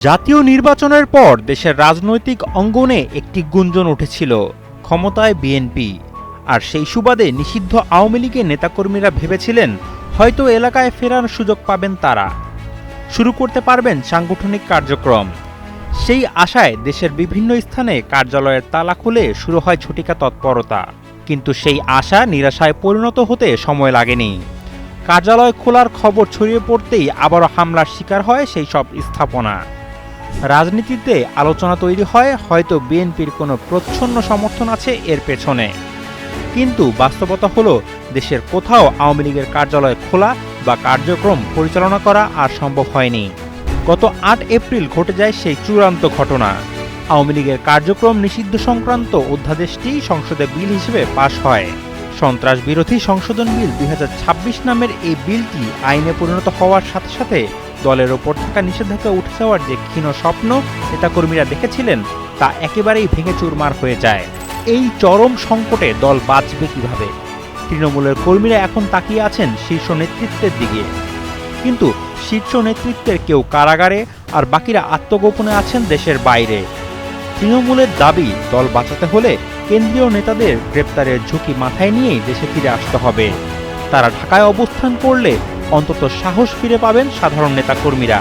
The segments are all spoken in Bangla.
জাতীয় নির্বাচনের পর দেশের রাজনৈতিক অঙ্গনে একটি গুঞ্জন উঠেছিল, ক্ষমতায় বিএনপি। আর সেই সুবাদে নিষিদ্ধ আওয়ামী লীগের নেতাকর্মীরা ভেবেছিলেন হয়তো এলাকায় ফেরার সুযোগ পাবেন তারা, শুরু করতে পারবেন সাংগঠনিক কার্যক্রম। সেই আশায় দেশের বিভিন্ন স্থানে কার্যালয়ের তালা খুলে শুরু হয় ঝটিকা তৎপরতা। কিন্তু সেই আশা নিরাশায় পরিণত হতে সময় লাগেনি। কার্যালয় খোলার খবর ছড়িয়ে পড়তেই আবারও হামলার শিকার হয় সেই সব স্থাপনা। রাজনীতিতে আলোচনা তৈরি হয় হয়তো বিএনপির কোনো প্রচ্ছন্ন সমর্থন আছে এর পেছনে, কিন্তু বাস্তবতা হলো দেশের কোথাও আওয়ামী লীগের কার্যালয় খোলা বা কার্যক্রম পরিচালনা করা আর সম্ভব হয়নি। গত ৮ এপ্রিল ঘটে যায় সেই চূড়ান্ত ঘটনা। আওয়ামী লীগের কার্যক্রম নিষিদ্ধ সংক্রান্ত অধ্যাদেশটি সংসদে বিল হিসেবে পাশ হয়। সন্ত্রাস বিরোধী সংশোধন বিল ২০২৬ নামের এই বিলটি আইনে পরিণত হওয়ার সাথে সাথে দলের ওপর থাকা নিষেধাজ্ঞা উঠে যাওয়ার যে ক্ষীণ স্বপ্ন নেতাকর্মীরা দেখেছিলেন তা একেবারেই ভেঙে চুরমার হয়ে যায়। এই চরম সংকটে দল বাঁচবে কিভাবে? তৃণমূলের কর্মীরা এখন তাকিয়ে আছেন শীর্ষ নেতৃত্বের দিকে, কিন্তু শীর্ষ নেতৃত্বের কেউ কারাগারে আর বাকিরা আত্মগোপনে আছেন দেশের বাইরে। তৃণমূলের দাবি দল বাঁচাতে হলে কেন্দ্রীয় নেতাদের গ্রেপ্তারের ঝুঁকি মাথায় নিয়েই দেশে ফিরে আসতে হবে। তারা ঢাকায় অবস্থান করলে অন্তত সাহস ফিরে পাবেন সাধারণ নেতাকর্মীরা।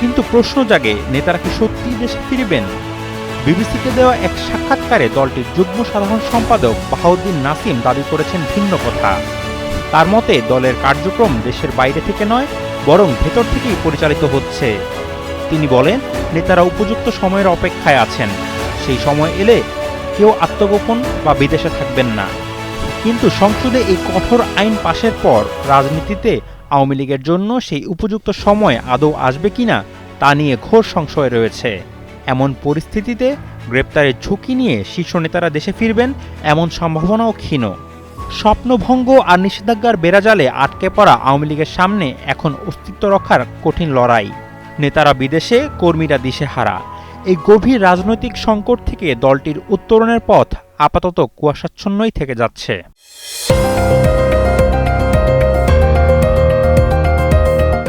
কিন্তু প্রশ্ন জাগে, নেতারা কি সত্যিই দেশে ফিরবেন? বিবিসিকে দেওয়া এক সাক্ষাৎকারে দলটির যুগ্ম সাধারণ সম্পাদক বাহাউদ্দিন নাসিম দাবি করেছেন ভিন্ন কথা। তার মতে দলের কার্যক্রম দেশের বাইরে থেকে নয়, বরং ভেতর থেকেই পরিচালিত হচ্ছে। তিনি বলেন, নেতারা উপযুক্ত সময়ের অপেক্ষায় আছেন, সেই সময় এলে কেউ আত্মগোপন বা বিদেশে থাকবেন না। কিন্তু সংসদে এই কঠোর আইন পাশের পর রাজনীতিতে আওয়ামী লীগের জন্য সেই উপযুক্ত সময় আদৌ আসবে কিনা তা নিয়ে ঘোর সংশয় রয়েছে। এমন পরিস্থিতিতে গ্রেপ্তারের ঝুঁকি নিয়ে শীর্ষ নেতারা দেশে ফিরবেন এমন সম্ভাবনাও ক্ষীণ। স্বপ্নভঙ্গ আর নিষেধাজ্ঞার বেড়াজালে আটকে পড়া আওয়ামী লীগের সামনে এখন অস্তিত্ব রক্ষার কঠিন লড়াই। নেতারা বিদেশে, কর্মীরা দিশেহারা। এই গভীর রাজনৈতিক সংকট থেকে দলটির উত্তরণের পথ আপাতত কুয়াশাচ্ছন্নই থেকে যাচ্ছে।